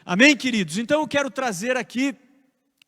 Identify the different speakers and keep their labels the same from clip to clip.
Speaker 1: Amém, queridos? Então eu quero trazer aqui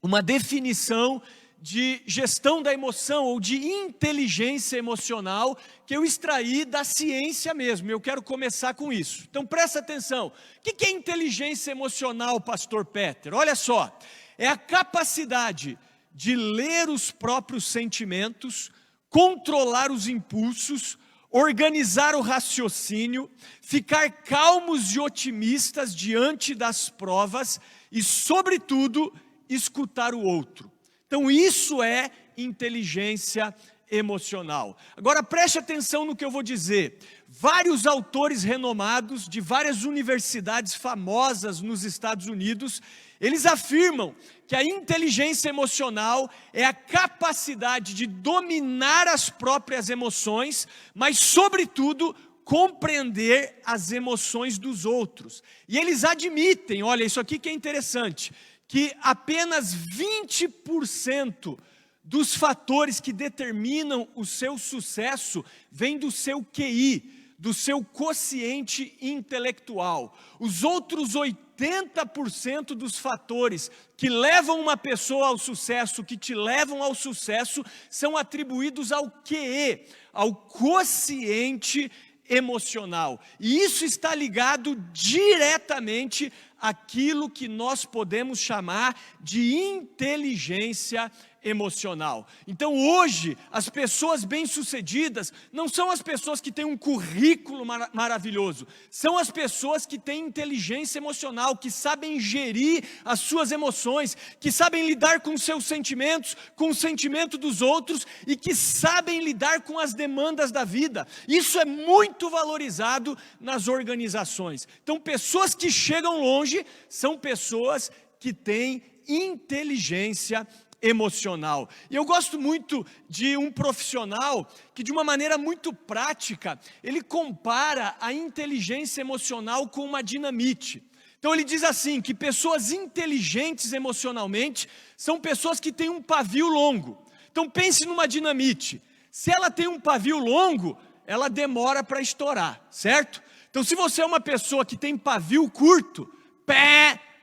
Speaker 1: uma definição de gestão da emoção ou de inteligência emocional que eu extraí da ciência mesmo. Eu quero começar com isso. Então presta atenção. O que é inteligência emocional, pastor Peter? Olha só, é a capacidade de ler os próprios sentimentos, controlar os impulsos, organizar o raciocínio, ficar calmos e otimistas diante das provas e, sobretudo, escutar o outro. Então isso é inteligência emocional. Agora preste atenção no que eu vou dizer. Vários autores renomados de várias universidades famosas nos Estados Unidos, eles afirmam que a inteligência emocional é a capacidade de dominar as próprias emoções, mas sobretudo compreender as emoções dos outros. E eles admitem, olha, isso aqui que é interessante, que apenas 20% dos fatores que determinam o seu sucesso vem do seu QI, do seu quociente intelectual. Os outros 80% dos fatores que levam uma pessoa ao sucesso, que te levam ao sucesso, são atribuídos ao QE, ao quociente emocional. E isso está ligado diretamente àquilo que nós podemos chamar de inteligência emocional. Então hoje, as pessoas bem-sucedidas não são as pessoas que têm um currículo maravilhoso, são as pessoas que têm inteligência emocional, que sabem gerir as suas emoções, que sabem lidar com os seus sentimentos, com o sentimento dos outros e que sabem lidar com as demandas da vida. Isso é muito valorizado nas organizações. Então pessoas que chegam longe são pessoas que têm inteligência emocional. E eu gosto muito de um profissional que, de uma maneira muito prática, ele compara a inteligência emocional com uma dinamite. Então ele diz assim, que pessoas inteligentes emocionalmente são pessoas que têm um pavio longo. Então pense numa dinamite. Se ela tem um pavio longo, ela demora para estourar, certo? Então se você é uma pessoa que tem pavio curto,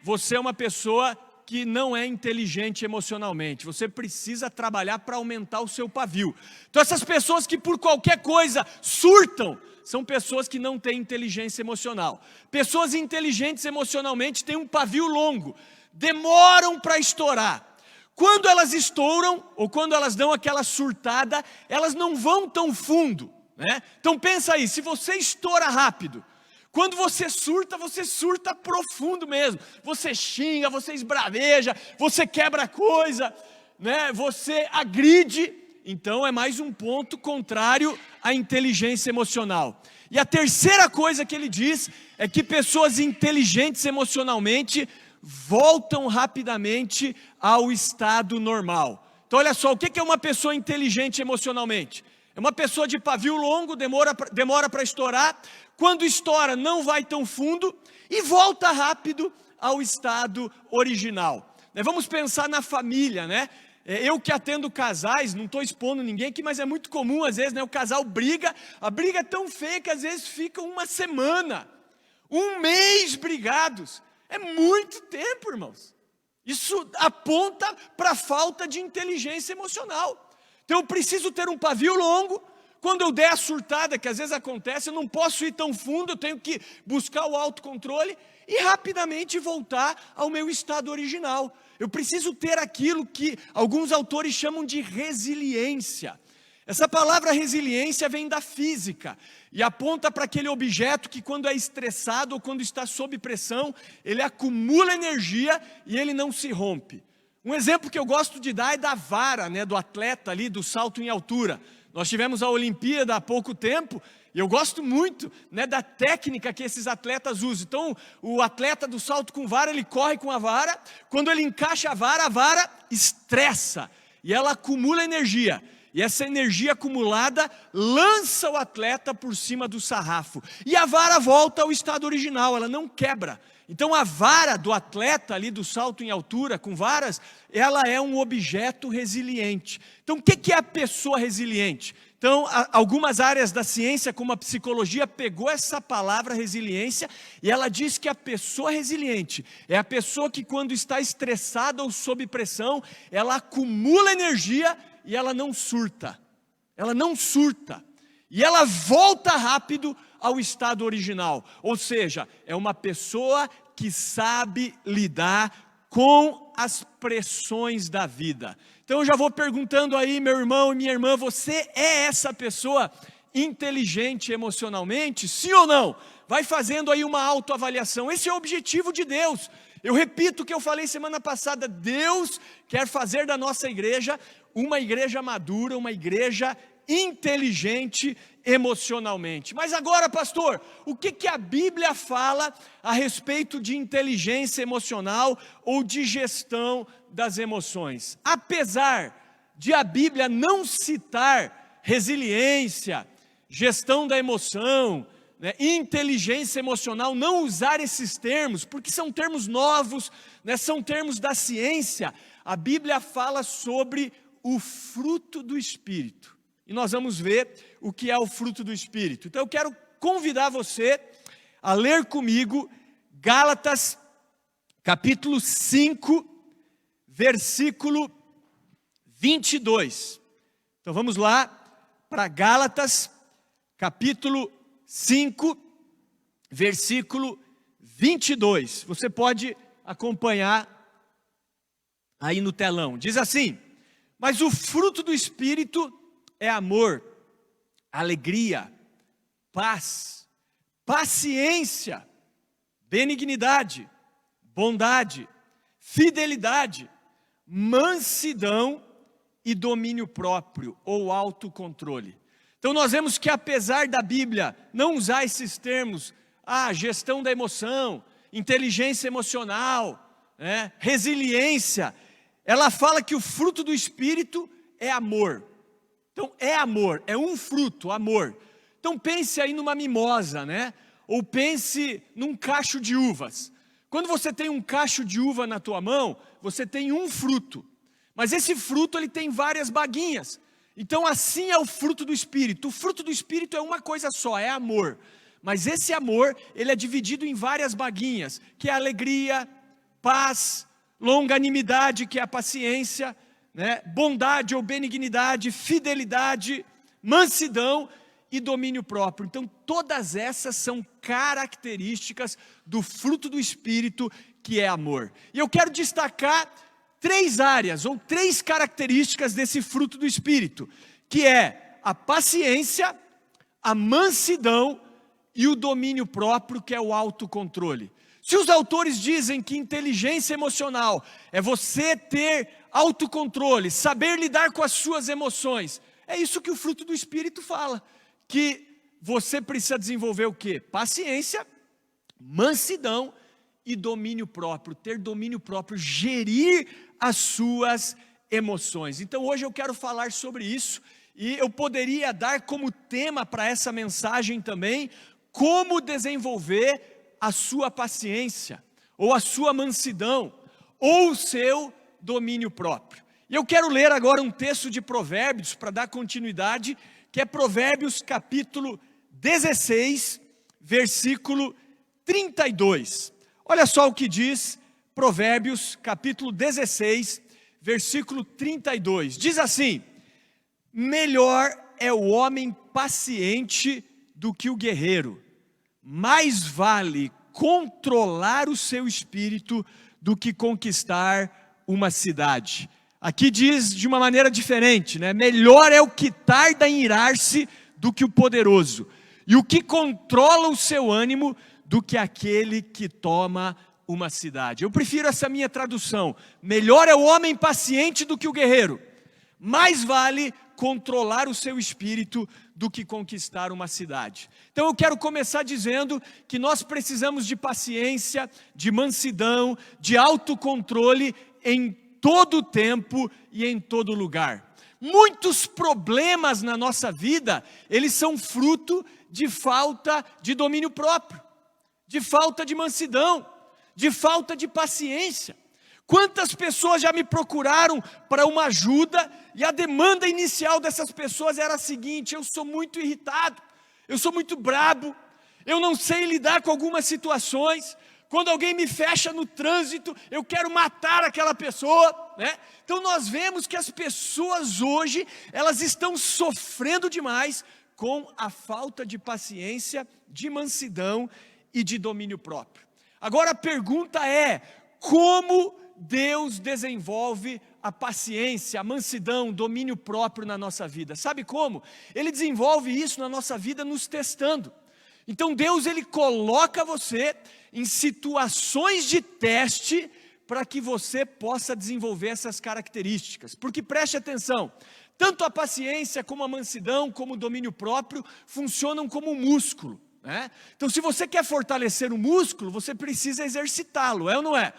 Speaker 1: você é uma pessoa que não é inteligente emocionalmente. Você precisa trabalhar para aumentar o seu pavio. Então essas pessoas que por qualquer coisa surtam, são pessoas que não têm inteligência emocional. Pessoas inteligentes emocionalmente têm um pavio longo, demoram para estourar. Quando elas estouram, ou quando elas dão aquela surtada, elas não vão tão fundo, né? Então pensa aí, se você estoura rápido, quando você surta profundo mesmo. Você xinga, você esbraveja, você quebra coisa, né? Você agride. Então é mais um ponto contrário à inteligência emocional. E a terceira coisa que ele diz é que pessoas inteligentes emocionalmente voltam rapidamente ao estado normal. Então olha só, o que é uma pessoa inteligente emocionalmente? É uma pessoa de pavio longo, demora para estourar. Quando estoura, não vai tão fundo e volta rápido ao estado original. Vamos pensar na família, né? Eu que atendo casais, não estou expondo ninguém aqui, mas é muito comum às vezes, né? O casal briga, a briga é tão feia que às vezes fica uma semana, um mês brigados. É muito tempo, irmãos. Isso aponta para a falta de inteligência emocional. Então eu preciso ter um pavio longo. Quando eu der a surtada, que às vezes acontece, eu não posso ir tão fundo, eu tenho que buscar o autocontrole e rapidamente voltar ao meu estado original. Eu preciso ter aquilo que alguns autores chamam de resiliência. Essa palavra resiliência vem da física e aponta para aquele objeto que, quando é estressado ou quando está sob pressão, ele acumula energia e ele não se rompe. Um exemplo que eu gosto de dar é da vara, né, do atleta ali, do salto em altura. Nós tivemos a Olimpíada há pouco tempo e eu gosto muito, né, da técnica que esses atletas usam. Então, o atleta do salto com vara, ele corre com a vara. Quando ele encaixa a vara estressa e ela acumula energia. E essa energia acumulada lança o atleta por cima do sarrafo. E a vara volta ao estado original, ela não quebra. Então a vara do atleta ali do salto em altura com varas, ela é um objeto resiliente. Então o que é a pessoa resiliente? Então, algumas áreas da ciência, como a psicologia, pegou essa palavra resiliência e ela diz que a pessoa resiliente é a pessoa que, quando está estressada ou sob pressão, ela acumula energia e ela não surta. Ela não surta. E ela volta rápido ao estado original. Ou seja, é uma pessoa que sabe lidar com as pressões da vida. Então eu já vou perguntando aí, meu irmão e minha irmã, você é essa pessoa inteligente emocionalmente? Sim ou não? Vai fazendo aí uma autoavaliação. Esse é o objetivo de Deus. Eu repito o que eu falei semana passada. Deus quer fazer da nossa igreja uma igreja madura, uma igreja inteligente emocionalmente. Mas agora, pastor, o que a Bíblia fala a respeito de inteligência emocional ou de gestão das emoções? Apesar de a Bíblia não citar resiliência, gestão da emoção, inteligência emocional, não usar esses termos, porque são termos novos, são termos da ciência, a Bíblia fala sobre o fruto do Espírito. E nós vamos ver o que é o fruto do Espírito. Então eu quero convidar você a ler comigo Gálatas, capítulo 5, versículo 22. Então vamos lá para Gálatas, capítulo 5, versículo 22. Você pode acompanhar aí no telão. Diz assim: mas o fruto do Espírito é amor, alegria, paz, paciência, benignidade, bondade, fidelidade, mansidão e domínio próprio ou autocontrole. Então nós vemos que, apesar da Bíblia não usar esses termos, gestão da emoção, inteligência emocional, resiliência, ela fala que o fruto do Espírito é amor. Então é amor, é um fruto, amor. Então pense aí numa mimosa, ou pense num cacho de uvas. Quando você tem um cacho de uva na tua mão, você tem um fruto. Mas esse fruto ele tem várias baguinhas. Então assim é o fruto do Espírito. O fruto do Espírito é uma coisa só, é amor. Mas esse amor, ele é dividido em várias baguinhas, que é alegria, paz, longanimidade, que é a paciência, bondade ou benignidade, fidelidade, mansidão e domínio próprio. Então todas essas são características do fruto do Espírito, que é amor. E eu quero destacar 3 áreas ou 3 características desse fruto do Espírito, que é a paciência, a mansidão e o domínio próprio, que é o autocontrole. Se os autores dizem que inteligência emocional é você ter autocontrole, saber lidar com as suas emoções, é isso que o fruto do Espírito fala, que você precisa desenvolver o quê? Paciência, mansidão e domínio próprio, ter domínio próprio, gerir as suas emoções. Então hoje eu quero falar sobre isso, e eu poderia dar como tema para essa mensagem também, como desenvolver a sua paciência, ou a sua mansidão, ou o seu domínio próprio. E eu quero ler agora um texto de Provérbios, para dar continuidade, que é Provérbios capítulo 16, versículo 32. Olha só o que diz Provérbios capítulo 16, versículo 32. Diz assim: melhor é o homem paciente do que o guerreiro, mais vale controlar o seu espírito do que conquistar uma cidade. Aqui diz de uma maneira diferente, melhor é o que tarda em irar-se do que o poderoso, e o que controla o seu ânimo do que aquele que toma uma cidade. Eu prefiro essa minha tradução: melhor é o homem paciente do que o guerreiro, mais vale controlar o seu espírito do que conquistar uma cidade. Então eu quero começar dizendo que nós precisamos de paciência, de mansidão, de autocontrole em todo o tempo e em todo lugar. Muitos problemas na nossa vida, eles são fruto de falta de domínio próprio, de falta de mansidão, de falta de paciência. Quantas pessoas já me procuraram para uma ajuda e a demanda inicial dessas pessoas era a seguinte: eu sou muito irritado, eu sou muito brabo, eu não sei lidar com algumas situações. Quando alguém me fecha no trânsito, eu quero matar aquela pessoa, né? Então nós vemos que as pessoas hoje, elas estão sofrendo demais com a falta de paciência, de mansidão e de domínio próprio. Agora a pergunta é: como Deus desenvolve a paciência, a mansidão, o domínio próprio na nossa vida? Sabe como? Ele desenvolve isso na nossa vida nos testando. Então Deus, ele coloca você em situações de teste para que você possa desenvolver essas características. Porque preste atenção, tanto a paciência como a mansidão, como o domínio próprio, funcionam como um músculo, né? Então se você quer fortalecer o músculo, você precisa exercitá-lo, é ou não é?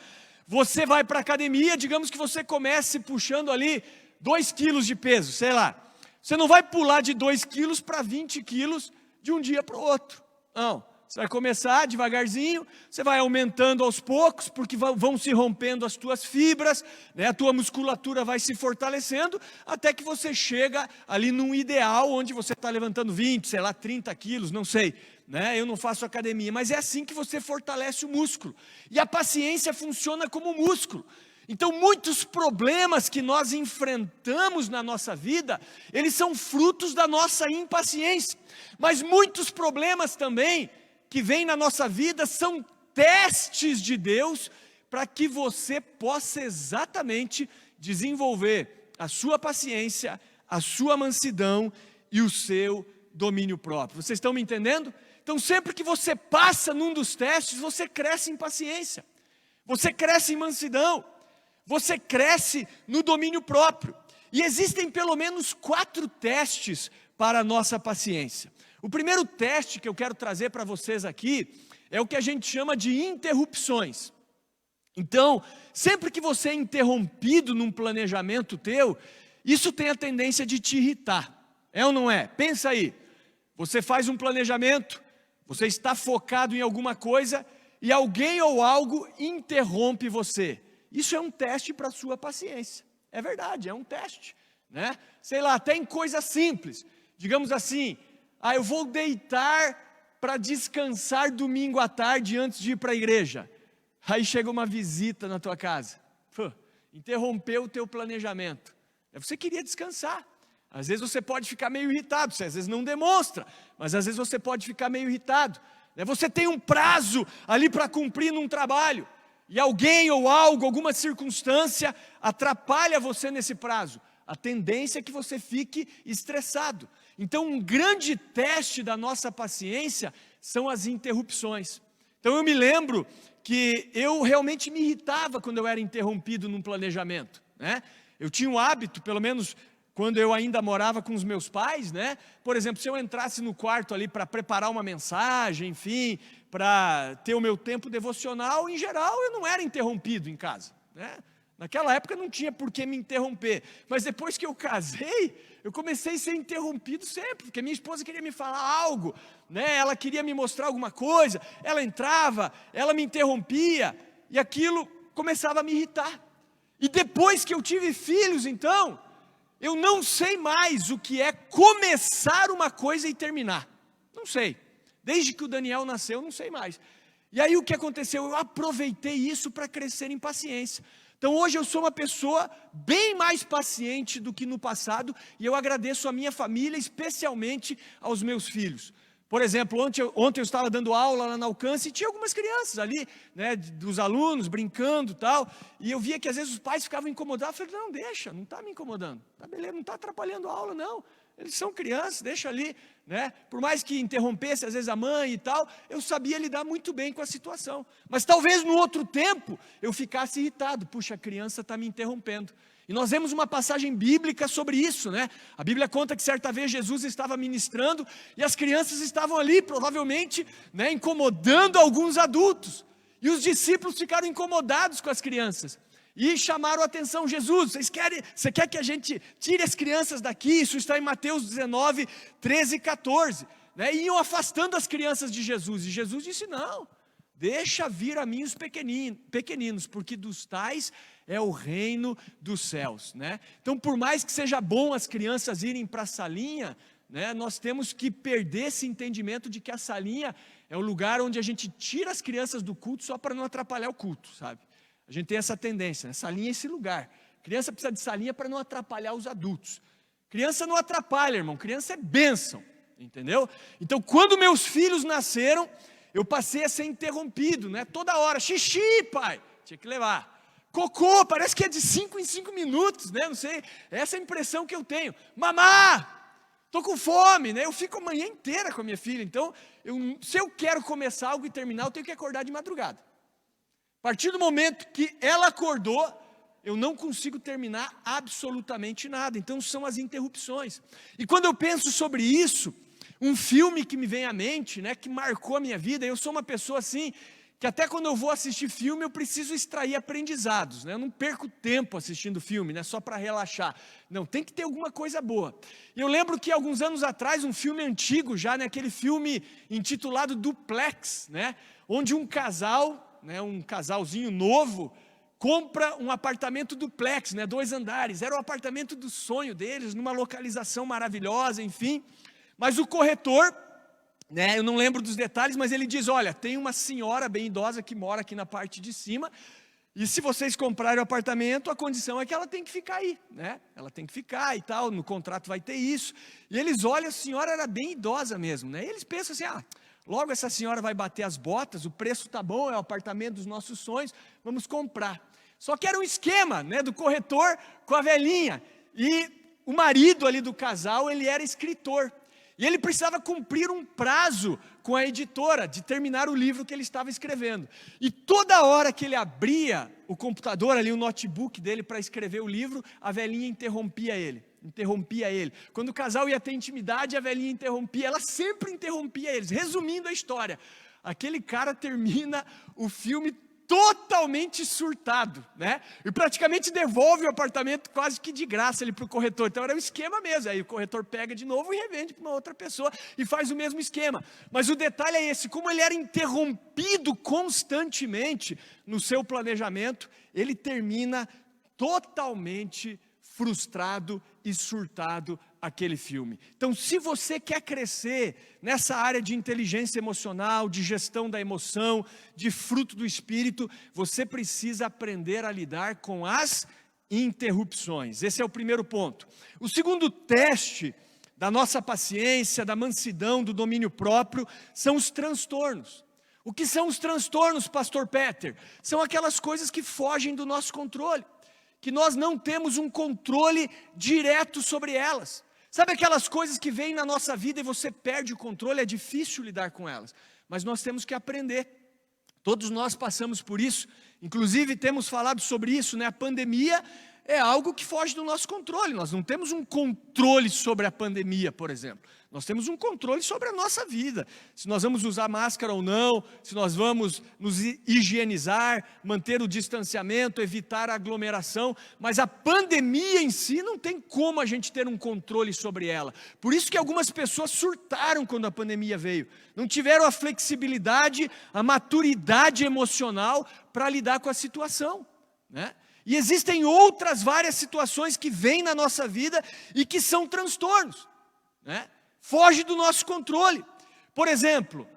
Speaker 1: Você vai para a academia, digamos que você comece puxando ali 2 quilos de peso, sei lá. Você não vai pular de 2 quilos para 20 quilos de um dia para o outro. Não, você vai começar devagarzinho, você vai aumentando aos poucos, porque vão se rompendo as tuas fibras, né? A tua musculatura vai se fortalecendo, até que você chega ali num ideal, onde você está levantando 20, sei lá, 30 quilos, não sei, né? Eu não faço academia, mas é assim que você fortalece o músculo. E a paciência funciona como músculo. Então muitos problemas que nós enfrentamos na nossa vida, eles são frutos da nossa impaciência. Mas muitos problemas também que vêm na nossa vida são testes de Deus para que você possa exatamente desenvolver a sua paciência, a sua mansidão e o seu domínio próprio. Vocês estão me entendendo? Então sempre que você passa num dos testes, você cresce em paciência, você cresce em mansidão, você cresce no domínio próprio. E existem pelo menos 4 testes para a nossa paciência. O primeiro teste que eu quero trazer para vocês aqui é o que a gente chama de interrupções. Então, sempre que você é interrompido num planejamento teu, isso tem a tendência de te irritar. É ou não é? Pensa aí, você faz um planejamento, você está focado em alguma coisa e alguém ou algo interrompe você. Isso é um teste para a sua paciência. É verdade, é um teste, né? Sei lá, até em coisas simples. Digamos assim, eu vou deitar para descansar domingo à tarde antes de ir para a igreja. Aí chega uma visita na tua casa. Interrompeu o teu planejamento. Você queria descansar. Às vezes você pode ficar meio irritado, você às vezes não demonstra, mas às vezes você pode ficar meio irritado. Você tem um prazo ali para cumprir num trabalho. E alguém ou algo, alguma circunstância atrapalha você nesse prazo. A tendência é que você fique estressado. Então um grande teste da nossa paciência são as interrupções. Então eu me lembro que eu realmente me irritava quando eu era interrompido num planejamento, né? Eu tinha um hábito, pelo menos quando eu ainda morava com os meus pais, né? Por exemplo, se eu entrasse no quarto ali para preparar uma mensagem, enfim, para ter o meu tempo devocional, em geral eu não era interrompido em casa, né? Naquela época não tinha por que me interromper, mas depois que eu casei, eu comecei a ser interrompido sempre, porque minha esposa queria me falar algo, né? Ela queria me mostrar alguma coisa, ela entrava, ela me interrompia, e aquilo começava a me irritar. E depois que eu tive filhos, então, eu não sei mais o que é começar uma coisa e terminar. Não sei. Desde que o Daniel nasceu, não sei mais. E aí o que aconteceu? Eu aproveitei isso para crescer em paciência. Então hoje eu sou uma pessoa bem mais paciente do que no passado, e eu agradeço a minha família, especialmente aos meus filhos. Por exemplo, ontem eu estava dando aula lá na Alcance e tinha algumas crianças ali, né, dos alunos brincando e tal, e eu via que às vezes os pais ficavam incomodados. Eu falei, não, deixa, não está me incomodando, tá beleza, não está atrapalhando a aula não, eles são crianças, deixa ali, né? Por mais que interrompesse às vezes a mãe e tal, eu sabia lidar muito bem com a situação. Mas talvez no outro tempo eu ficasse irritado, puxa, a criança está me interrompendo. E nós vemos uma passagem bíblica sobre isso, né? A Bíblia conta que certa vez Jesus estava ministrando e as crianças estavam ali, provavelmente, né, incomodando alguns adultos. E os discípulos ficaram incomodados com as crianças. e chamaram a atenção: Jesus, você quer que a gente tire as crianças daqui? Isso está em Mateus 19, 13 e 14. Né? E iam afastando as crianças de Jesus, e Jesus disse: não, deixa vir a mim os pequeninos, porque dos tais é o reino dos céus. Né? Então, por mais que seja bom as crianças irem para a salinha, né, nós temos que perder esse entendimento de que a salinha é o lugar onde a gente tira as crianças do culto só para não atrapalhar o culto, sabe? A gente tem essa tendência, né? Salinha é esse lugar. Criança precisa de salinha para não atrapalhar os adultos. Criança não atrapalha, irmão, criança é bênção, entendeu? Então, quando meus filhos nasceram, eu passei a ser interrompido, né? Toda hora: xixi, pai, tinha que levar. Cocô, parece que é de 5 em 5 minutos, né? Não sei, essa é a impressão que eu tenho. Mamá, estou com fome, né? Eu fico a manhã inteira com a minha filha, então, se eu quero começar algo e terminar, eu tenho que acordar de madrugada. A partir do momento que ela acordou, eu não consigo terminar absolutamente nada. Então são as interrupções. E quando eu penso sobre isso, um filme que me vem à mente, né, que marcou a minha vida, eu sou uma pessoa assim, que até quando eu vou assistir filme, eu preciso extrair aprendizados, né? Eu não perco tempo assistindo filme, né, só para relaxar. Não, tem que ter alguma coisa boa. E eu lembro que alguns anos atrás, um filme antigo já, né, aquele filme intitulado Duplex, né, onde um casal, né, um casalzinho novo, compra um apartamento duplex, né, 2 andares. Era o apartamento do sonho deles, numa localização maravilhosa, enfim. Mas o corretor, né, eu não lembro dos detalhes, mas ele diz: olha, tem uma senhora bem idosa que mora aqui na parte de cima, e se vocês comprarem o apartamento, a condição é que ela tem que ficar aí, né? Ela tem que ficar e tal, no contrato vai ter isso. E eles olham, a senhora era bem idosa mesmo, né? E eles pensam assim: logo essa senhora vai bater as botas, o preço está bom, é o apartamento dos nossos sonhos, vamos comprar. Só que era um esquema, né, do corretor com a velhinha. E o marido ali do casal, ele era escritor. E ele precisava cumprir um prazo com a editora de terminar o livro que ele estava escrevendo. E toda hora que ele abria o computador ali, o notebook dele para escrever o livro, a velhinha interrompia ele. Quando o casal ia ter intimidade, a velhinha interrompia, ela sempre interrompia eles. Resumindo a história, aquele cara termina o filme totalmente surtado, né? E praticamente devolve o apartamento quase que de graça ali para o corretor. Então era um esquema mesmo. Aí o corretor pega de novo e revende para uma outra pessoa e faz o mesmo esquema. Mas o detalhe é esse: como ele era interrompido constantemente no seu planejamento, ele termina totalmente frustrado e surtado aquele filme. Então, se você quer crescer nessa área de inteligência emocional, de gestão da emoção, de fruto do Espírito, você precisa aprender a lidar com as interrupções. Esse é o primeiro ponto. O segundo teste da nossa paciência, da mansidão, do domínio próprio, são os transtornos. O que são os transtornos, pastor Peter? São aquelas coisas que fogem do nosso controle, que nós não temos um controle direto sobre elas. Sabe aquelas coisas que vêm na nossa vida e você perde o controle? É difícil lidar com elas, mas nós temos que aprender. Todos nós passamos por isso, inclusive temos falado sobre isso, né? A pandemia é algo que foge do nosso controle. Nós não temos um controle sobre a pandemia, por exemplo. Nós temos um controle sobre a nossa vida. Se nós vamos usar máscara ou não, se nós vamos nos higienizar, manter o distanciamento, evitar a aglomeração. Mas a pandemia em si não tem como a gente ter um controle sobre ela. Por isso que algumas pessoas surtaram quando a pandemia veio. Não tiveram a flexibilidade, a maturidade emocional para lidar com a situação, né? E existem outras várias situações que vêm na nossa vida e que são transtornos, né? Foge do nosso controle. Por exemplo,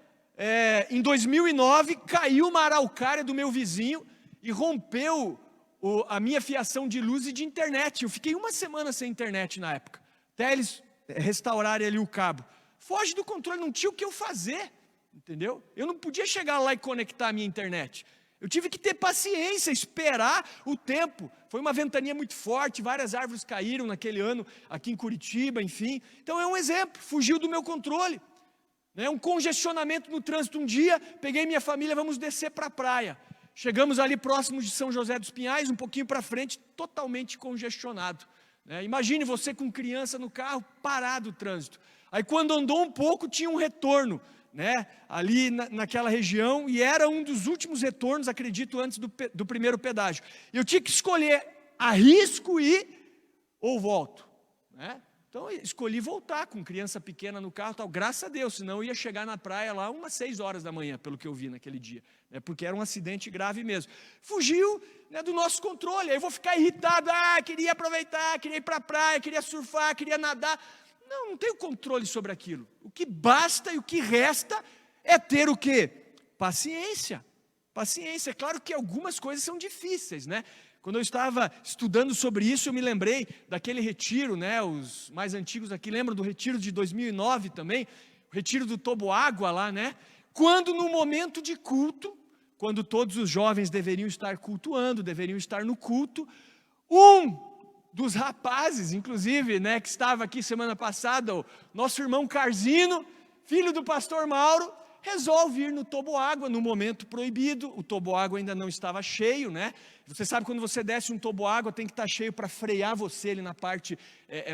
Speaker 1: em 2009 caiu uma araucária do meu vizinho e rompeu a minha fiação de luz e de internet. Eu fiquei 1 semana sem internet na época, até eles restaurarem ali o cabo. Foge do controle, não tinha o que eu fazer, entendeu? Eu não podia chegar lá e conectar a minha internet. Eu tive que ter paciência, esperar o tempo. Foi uma ventania muito forte, várias árvores caíram naquele ano aqui em Curitiba, enfim. Então é um exemplo, fugiu do meu controle. Um congestionamento no trânsito um dia, peguei minha família, vamos descer para a praia. Chegamos ali próximos de São José dos Pinhais, um pouquinho para frente, totalmente congestionado. Imagine você com criança no carro, parado o trânsito. Aí quando andou um pouco, tinha um retorno. né, ali naquela região, e era um dos últimos retornos, acredito, antes do primeiro pedágio. Eu tinha que escolher, arrisco ir ou volto, né? Então eu escolhi voltar com criança pequena no carro, tal, graças a Deus, senão eu ia chegar na praia lá umas 6 horas da manhã, pelo que eu vi naquele dia, né, porque era um acidente grave mesmo. Fugiu, né, do nosso controle, aí eu vou ficar irritado, queria aproveitar, queria ir para a praia, queria surfar, queria nadar. Não tenho controle sobre aquilo. O que basta e o que resta é ter o quê? Paciência. Paciência. É claro que algumas coisas são difíceis, né? Quando eu estava estudando sobre isso, eu me lembrei daquele retiro, né? Os mais antigos aqui lembram do retiro de 2009 também, o retiro do Toboágua lá, né? Quando no momento de culto, quando todos os jovens deveriam estar cultuando, deveriam estar no culto, um dos rapazes, inclusive, né, que estava aqui semana passada, o nosso irmão Carzino, filho do pastor Mauro, resolve ir no toboágua no momento proibido. O toboágua ainda não estava cheio, né? Você sabe, quando você desce um toboágua, tem que estar cheio para frear você ali na parte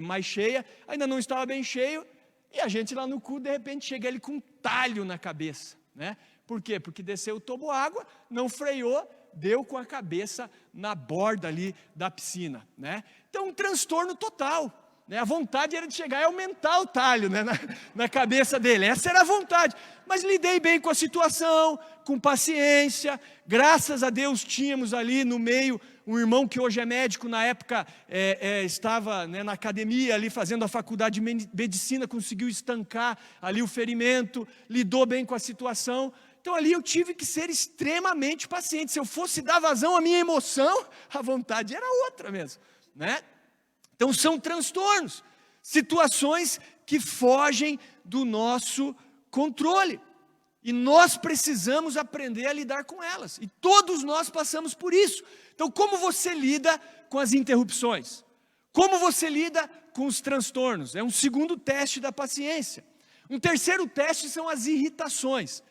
Speaker 1: mais cheia. Ainda não estava bem cheio, e a gente lá no cu, de repente, chega ele com um talho na cabeça, né? Por quê? Porque desceu o toboágua, não freou, deu com a cabeça na borda ali da piscina, né? Então, um transtorno total, né? A vontade era de chegar e aumentar o talho, né, na cabeça dele, essa era a vontade, mas lidei bem com a situação, com paciência, graças a Deus tínhamos ali no meio um irmão que hoje é médico, na época estava, né, na academia ali fazendo a faculdade de medicina, conseguiu estancar ali o ferimento, lidou bem com a situação. Então ali eu tive que ser extremamente paciente. Se eu fosse dar vazão à minha emoção, a vontade era outra mesmo, né? Então são transtornos, situações que fogem do nosso controle. E nós precisamos aprender a lidar com elas. E todos nós passamos por isso. Então, como você lida com as interrupções? Como você lida com os transtornos? É um segundo teste da paciência. Um terceiro teste são as irritações.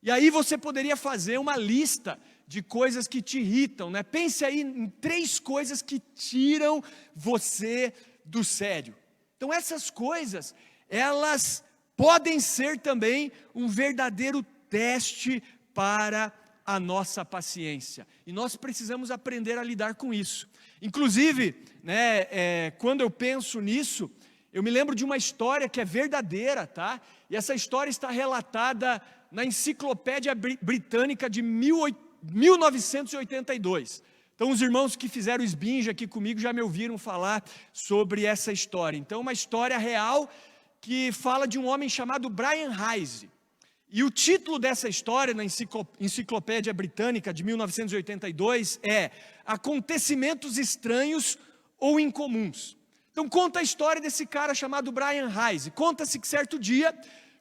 Speaker 1: E aí você poderia fazer uma lista de coisas que te irritam, né? Pense aí em 3 coisas que tiram você do sério. Então essas coisas, elas podem ser também um verdadeiro teste para a nossa paciência. E nós precisamos aprender a lidar com isso. Inclusive, né, quando eu penso nisso, eu me lembro de uma história que é verdadeira, tá? E essa história está relatada na Enciclopédia Britânica de 1982. Então os irmãos que fizeram o esbinja aqui comigo já me ouviram falar sobre essa história. Então uma história real que fala de um homem chamado Brian Heise. E o título dessa história na Enciclopédia Britânica de 1982 é Acontecimentos Estranhos ou Incomuns. Então conta a história desse cara chamado Brian Heise. Conta-se que certo dia,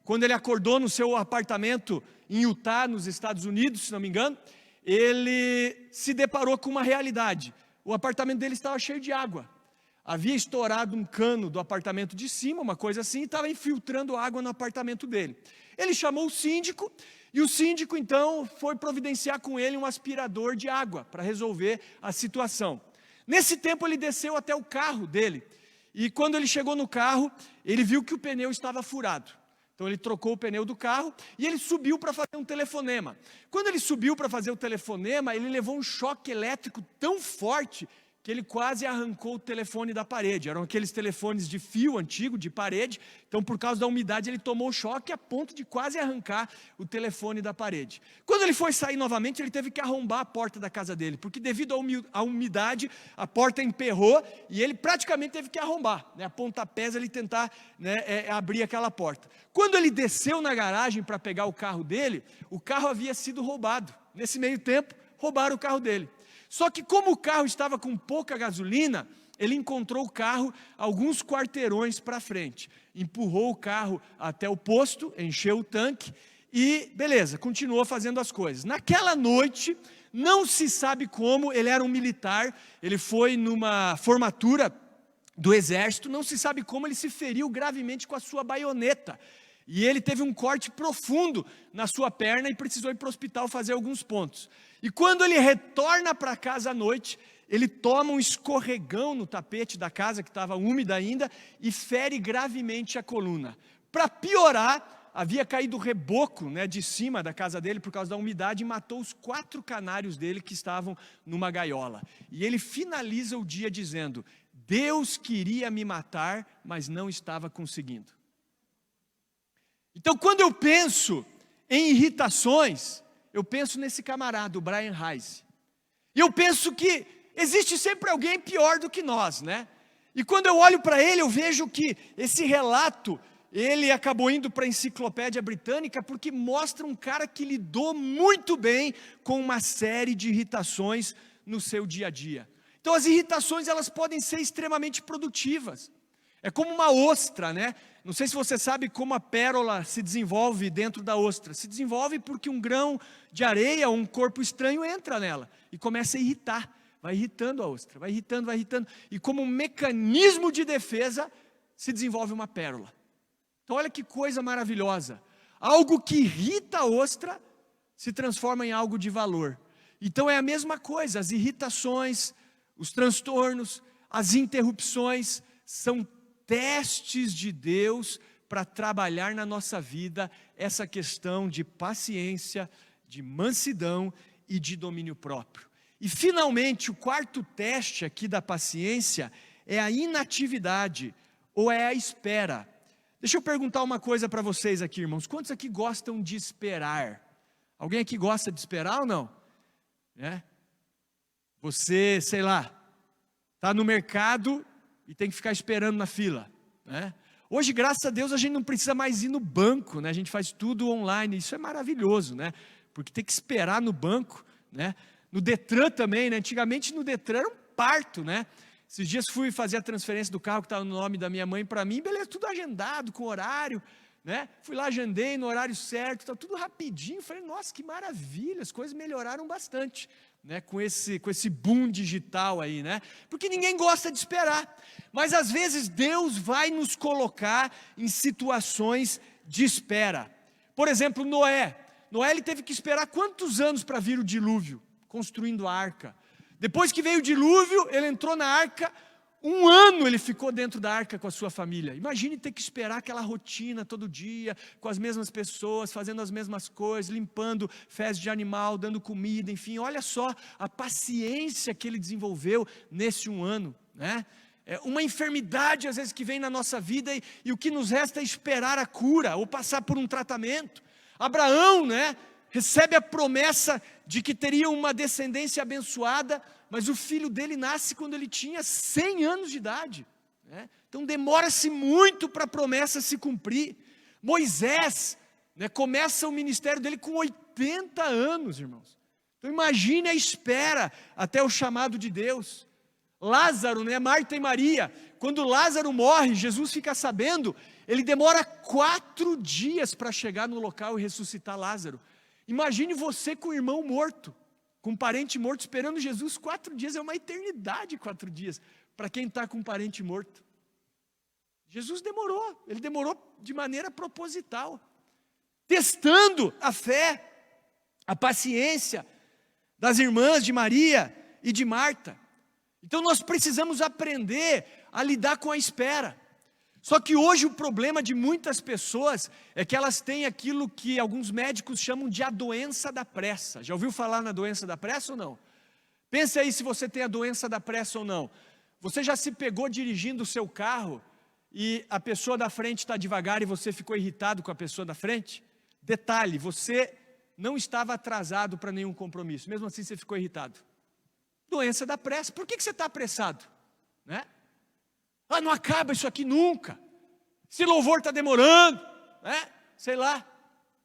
Speaker 1: quando ele acordou no seu apartamento em Utah, nos Estados Unidos, se não me engano, ele se deparou com uma realidade. O apartamento dele estava cheio de água. Havia estourado um cano do apartamento de cima, uma coisa assim, e estava infiltrando água no apartamento dele. Ele chamou o síndico, e o síndico então foi providenciar com ele um aspirador de água para resolver a situação. Nesse tempo ele desceu até o carro dele, e quando ele chegou no carro, ele viu que o pneu estava furado. Então ele trocou o pneu do carro e ele subiu para fazer um telefonema. Quando ele subiu para fazer o telefonema, ele levou um choque elétrico tão forte que ele quase arrancou o telefone da parede. Eram aqueles telefones de fio antigo, de parede. Então, por causa da umidade, ele tomou choque a ponto de quase arrancar o telefone da parede. Quando ele foi sair novamente, ele teve que arrombar a porta da casa dele, porque devido à umidade, a porta emperrou e ele praticamente teve que arrombar, né, a pontapés ele tentar, né, abrir aquela porta. Quando ele desceu na garagem para pegar o carro dele, o carro havia sido roubado. Nesse meio tempo, roubaram o carro dele. Só que como o carro estava com pouca gasolina, ele encontrou o carro alguns quarteirões para frente. Empurrou o carro até o posto, encheu o tanque e beleza, continuou fazendo as coisas. Naquela noite, não se sabe como, ele era um militar, ele foi numa formatura do exército, não se sabe como ele se feriu gravemente com a sua baioneta. E ele teve um corte profundo na sua perna e precisou ir para o hospital fazer alguns pontos. E quando ele retorna para casa à noite, ele toma um escorregão no tapete da casa, que estava úmida ainda, e fere gravemente a coluna. Para piorar, havia caído o reboco, né, de cima da casa dele por causa da umidade e matou os 4 canários dele que estavam numa gaiola. E ele finaliza o dia dizendo: Deus queria me matar, mas não estava conseguindo. Então, quando eu penso em irritações, eu penso nesse camarada, o Brian Heiss. E eu penso que existe sempre alguém pior do que nós, né? E quando eu olho para ele, eu vejo que esse relato, ele acabou indo para a Enciclopédia Britânica porque mostra um cara que lidou muito bem com uma série de irritações no seu dia a dia. Então as irritações, elas podem ser extremamente produtivas. É como uma ostra, né? Não sei se você sabe como a pérola se desenvolve dentro da ostra. Se desenvolve porque um grão de areia ou um corpo estranho entra nela e começa a irritar. Vai irritando a ostra, vai irritando. E como um mecanismo de defesa, se desenvolve uma pérola. Então olha que coisa maravilhosa. Algo que irrita a ostra se transforma em algo de valor. Então é a mesma coisa, as irritações, os transtornos, as interrupções são testes de Deus para trabalhar na nossa vida essa questão de paciência, de mansidão e de domínio próprio. E finalmente, o quarto teste aqui da paciência é a inatividade, ou é a espera. Deixa eu perguntar uma coisa para vocês aqui, irmãos. Quantos aqui gostam de esperar? Alguém aqui gosta de esperar ou não? Você, sei lá, está no mercado e tem que ficar esperando na fila, né? Hoje, graças a Deus, a gente não precisa mais ir no banco, né? A gente faz tudo online, isso é maravilhoso, né? Porque tem que esperar no banco, né? No Detran também, né? Antigamente no Detran era um parto, né? Esses dias fui fazer a transferência do carro que estava no nome da minha mãe para mim, beleza, tudo agendado, com horário, né? Fui lá, agendei no horário certo, está tudo rapidinho. Falei, nossa, que maravilha, as coisas melhoraram bastante, né? Com esse boom digital aí, né? Porque ninguém gosta de esperar, mas às vezes Deus vai nos colocar em situações de espera. Por exemplo, Noé, ele teve que esperar quantos anos para vir o dilúvio? Construindo a arca. Depois que veio o dilúvio, ele entrou na arca, 1 ano ele ficou dentro da arca com a sua família. Imagine ter que esperar aquela rotina todo dia, com as mesmas pessoas, fazendo as mesmas coisas, limpando fezes de animal, dando comida, enfim, olha só a paciência que ele desenvolveu nesse 1 ano, né? É uma enfermidade às vezes que vem na nossa vida e o que nos resta é esperar a cura, ou passar por um tratamento. Abraão, né? Recebe a promessa de que teria uma descendência abençoada, mas o filho dele nasce quando ele tinha 100 anos de idade, né? Então demora-se muito para a promessa se cumprir. Moisés, né, começa o ministério dele com 80 anos, irmãos. Então imagine a espera até o chamado de Deus. Lázaro, né, Marta e Maria, quando Lázaro morre, Jesus fica sabendo, ele demora 4 dias para chegar no local e ressuscitar Lázaro. Imagine você com o irmão morto, com um parente morto, esperando Jesus 4 dias, é uma eternidade 4 dias, para quem está com um parente morto. Jesus demorou, ele demorou de maneira proposital, testando a fé, a paciência das irmãs de Maria e de Marta. Então nós precisamos aprender a lidar com a espera. Só que hoje o problema de muitas pessoas é que elas têm aquilo que alguns médicos chamam de a doença da pressa. Já ouviu falar na doença da pressa ou não? Pense aí se você tem a doença da pressa ou não. Você já se pegou dirigindo o seu carro e a pessoa da frente está devagar e você ficou irritado com a pessoa da frente? Detalhe, você não estava atrasado para nenhum compromisso, mesmo assim você ficou irritado. Doença da pressa. Por que você está apressado? Né? Ah, não acaba isso aqui nunca. Esse louvor está demorando, né? Sei lá,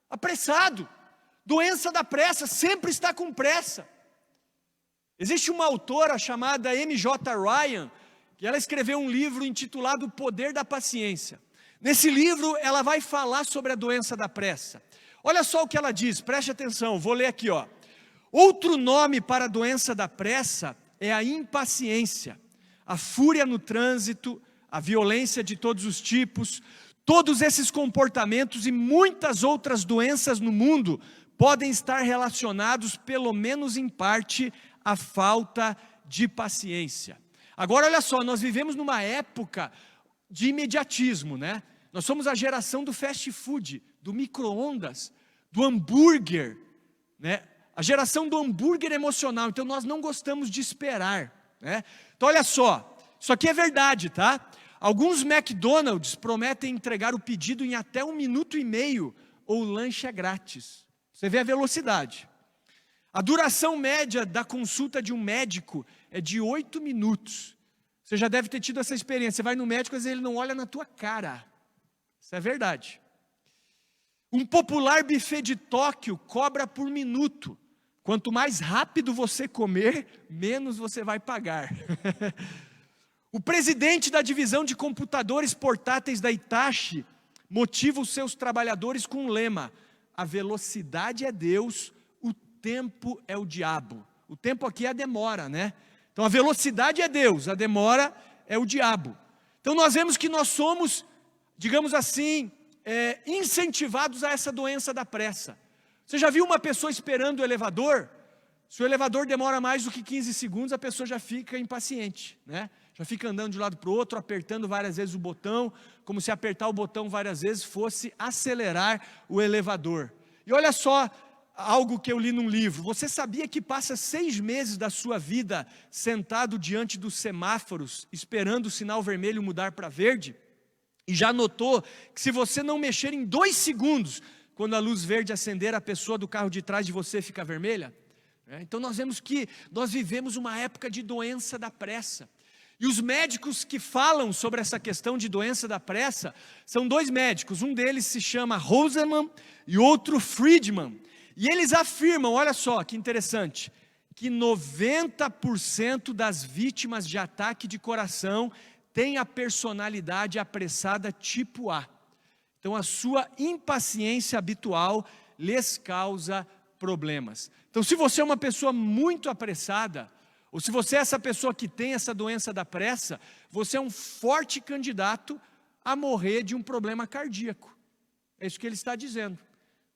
Speaker 1: apressado. Doença da pressa, sempre está com pressa. Existe uma autora chamada M.J. Ryan, que ela escreveu um livro intitulado O Poder da Paciência. Nesse livro, ela vai falar sobre a doença da pressa. Olha só o que ela diz, preste atenção, vou ler aqui, ó. Outro nome para a doença da pressa é a impaciência. A fúria no trânsito, a violência de todos os tipos, todos esses comportamentos e muitas outras doenças no mundo podem estar relacionados, pelo menos em parte, à falta de paciência. Agora olha só, nós vivemos numa época de imediatismo, né? Nós somos a geração do fast food. do micro-ondas, do hambúrguer, né? A geração do hambúrguer emocional. Então nós não gostamos de esperar, né? Então olha só, isso aqui é verdade, tá? Alguns McDonald's prometem entregar o pedido em até 1 minuto e meio, ou o lanche é grátis. Você vê a velocidade. A duração média da consulta de um médico é de 8 minutos. Você já deve ter tido essa experiência. Você vai no médico, às vezes ele não olha na tua cara. Isso é verdade. Um popular buffet de Tóquio cobra por minuto. Quanto mais rápido você comer, menos você vai pagar. O presidente da divisão de computadores portáteis da Hitachi motiva os seus trabalhadores com um lema: a velocidade é Deus, o tempo é o diabo. O tempo aqui é a demora, né? Então a velocidade é Deus, a demora é o diabo. Então nós vemos que nós somos, digamos assim, incentivados a essa doença da pressa. Você já viu uma pessoa esperando o elevador? Se o elevador demora mais do que 15 segundos, a pessoa já fica impaciente, né? Já fica andando de um lado para o outro, apertando várias vezes o botão, como se apertar o botão várias vezes fosse acelerar o elevador. E olha só algo que eu li num livro. Você sabia que passa 6 meses da sua vida sentado diante dos semáforos, esperando o sinal vermelho mudar para verde? E já notou que se você não mexer em 2 segundos, quando a luz verde acender, a pessoa do carro de trás de você fica vermelha? Então nós vemos que nós vivemos uma época de doença da pressa. E os médicos que falam sobre essa questão de doença da pressa, são 2 médicos, um deles se chama Rosenman e outro Friedman. E eles afirmam, olha só que interessante, que 90% das vítimas de ataque de coração têm a personalidade apressada tipo A. Então a sua impaciência habitual lhes causa problemas. Então se você é uma pessoa muito apressada, ou se você é essa pessoa que tem essa doença da pressa, você é um forte candidato a morrer de um problema cardíaco. É isso que ele está dizendo.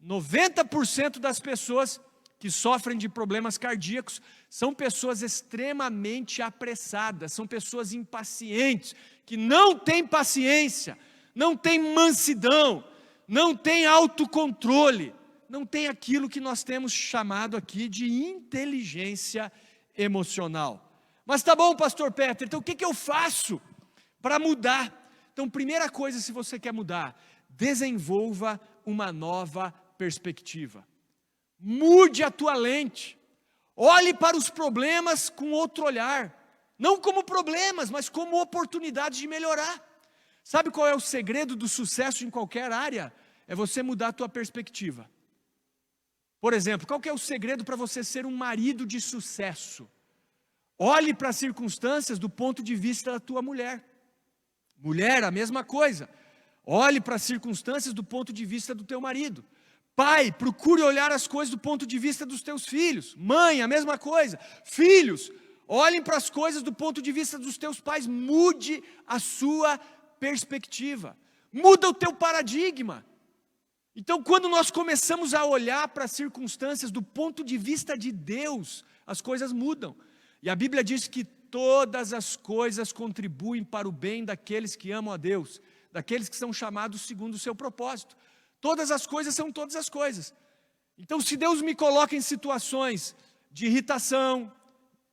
Speaker 1: 90% das pessoas que sofrem de problemas cardíacos são pessoas extremamente apressadas, são pessoas impacientes, que não têm paciência, não têm mansidão, não têm autocontrole, não têm aquilo que nós temos chamado aqui de inteligência emocional. Mas tá bom, pastor Peter, então o que eu faço para mudar? Então, primeira coisa, se você quer mudar, desenvolva uma nova perspectiva. Mude a tua lente. Olhe para os problemas com outro olhar. Não como problemas, mas como oportunidades de melhorar. Sabe qual é o segredo do sucesso em qualquer área? É você mudar a tua perspectiva. Por exemplo, qual que é o segredo para você ser um marido de sucesso? Olhe para as circunstâncias do ponto de vista da tua mulher. Mulher, a mesma coisa. Olhe para as circunstâncias do ponto de vista do teu marido. Pai, procure olhar as coisas do ponto de vista dos teus filhos. Mãe, a mesma coisa. Filhos, olhem para as coisas do ponto de vista dos teus pais. Mude a sua perspectiva. Muda o teu paradigma. Então, quando nós começamos a olhar para as circunstâncias do ponto de vista de Deus, as coisas mudam. E a Bíblia diz que todas as coisas contribuem para o bem daqueles que amam a Deus, daqueles que são chamados segundo o seu propósito. Todas as coisas são todas as coisas. Então, se Deus me coloca em situações de irritação,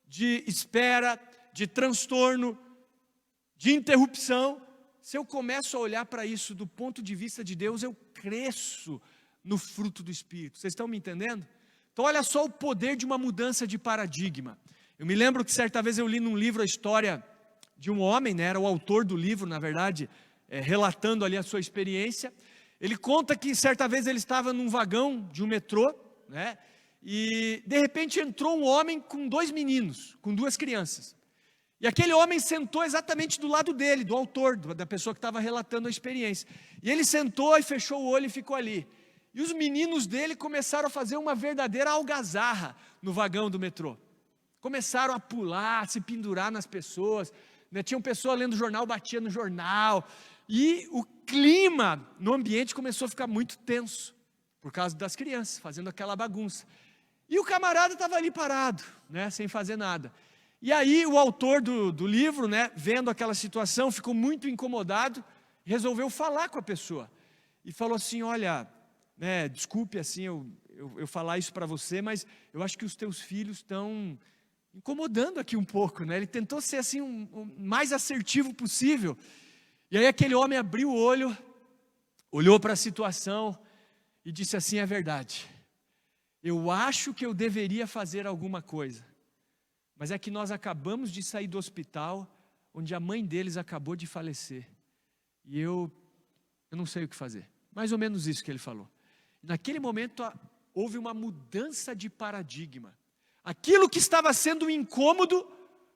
Speaker 1: de espera, de transtorno, de interrupção, se eu começo a olhar para isso do ponto de vista de Deus, eu cresço no fruto do Espírito. Vocês estão me entendendo? Então olha só o poder de uma mudança de paradigma. Eu me lembro que certa vez eu li num livro a história de um homem, né, era o autor do livro, na verdade, relatando ali a sua experiência. Ele conta que certa vez ele estava num vagão de um metrô, né, e de repente entrou um homem com 2 meninos, com 2 crianças. E aquele homem sentou exatamente do lado dele, do autor, da pessoa que estava relatando a experiência. E ele sentou e fechou o olho e ficou ali. E os meninos dele começaram a fazer uma verdadeira algazarra no vagão do metrô. Começaram a pular, a se pendurar nas pessoas, né? Tinha uma pessoa lendo jornal, batia no jornal. E o clima no ambiente começou a ficar muito tenso, por causa das crianças, fazendo aquela bagunça. E o camarada estava ali parado, né, sem fazer nada. E aí o autor do livro, né, vendo aquela situação, ficou muito incomodado, resolveu falar com a pessoa. E falou assim, olha, né, desculpe assim eu falar isso para você, mas eu acho que os teus filhos estão incomodando aqui um pouco, né? Ele tentou ser assim o mais assertivo possível. E aí aquele homem abriu o olho, olhou para a situação e disse assim: é verdade, eu acho que eu deveria fazer alguma coisa, mas é que nós acabamos de sair do hospital, onde a mãe deles acabou de falecer, e eu não sei o que fazer. Mais ou menos isso que ele falou. Naquele momento houve uma mudança de paradigma. Aquilo que estava sendo incômodo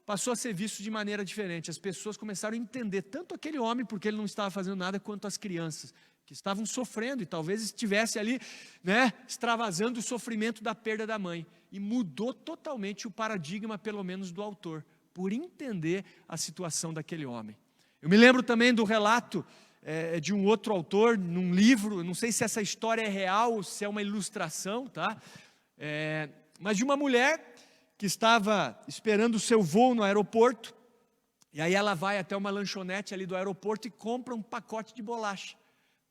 Speaker 1: passou a ser visto de maneira diferente. As pessoas começaram a entender tanto aquele homem, porque ele não estava fazendo nada, quanto as crianças, que estavam sofrendo e talvez estivesse ali, né, extravasando o sofrimento da perda da mãe. E mudou totalmente o paradigma, pelo menos do autor, por entender a situação daquele homem. Eu me lembro também do relato de um outro autor, num livro, não sei se essa história é real ou se é uma ilustração, tá? Mas de uma mulher que estava esperando o seu voo no aeroporto, e aí ela vai até uma lanchonete ali do aeroporto e compra um pacote de bolacha,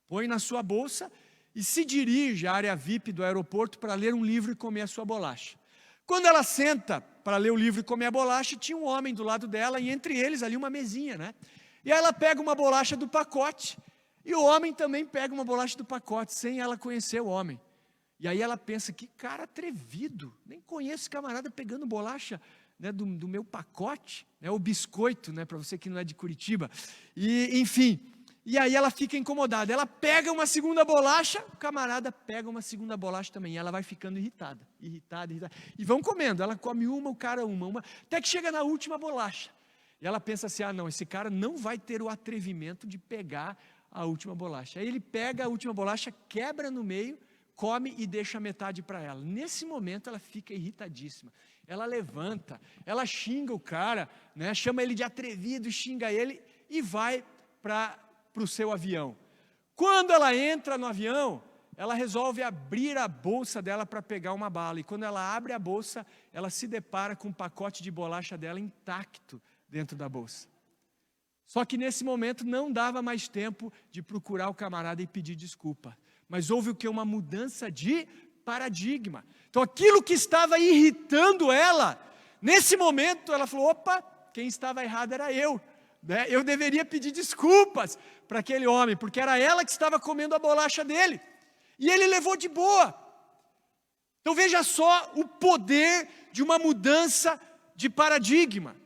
Speaker 1: põe na sua bolsa e se dirige à área VIP do aeroporto para ler um livro e comer a sua bolacha. Quando ela senta para ler o livro e comer a bolacha, tinha um homem do lado dela, e entre eles ali uma mesinha, né? E aí ela pega uma bolacha do pacote, e o homem também pega uma bolacha do pacote, sem ela conhecer o homem. E aí ela pensa: que cara atrevido, nem conheço esse camarada pegando bolacha, né, do meu pacote, né, o biscoito, né, para você que não é de Curitiba. E enfim, e aí ela fica incomodada, ela pega uma segunda bolacha, o camarada pega uma segunda bolacha também, e ela vai ficando irritada, e vão comendo, ela come uma, o cara uma, até que chega na última bolacha. E ela pensa assim: ah não, esse cara não vai ter o atrevimento de pegar a última bolacha. Aí ele pega a última bolacha, quebra no meio, come e deixa metade para ela. Nesse momento ela fica irritadíssima, ela levanta, ela xinga o cara, né, chama ele de atrevido, xinga ele e vai para o seu avião. Quando ela entra no avião, ela resolve abrir a bolsa dela para pegar uma bala, e quando ela abre a bolsa, ela se depara com um pacote de bolacha dela intacto dentro da bolsa. Só que nesse momento não dava mais tempo de procurar o camarada e pedir desculpa, mas houve o que? Uma mudança de paradigma. Então aquilo que estava irritando ela, nesse momento ela falou: opa, quem estava errado era eu, né? Eu deveria pedir desculpas para aquele homem, porque era ela que estava comendo a bolacha dele, e ele levou de boa. Então veja só o poder de uma mudança de paradigma.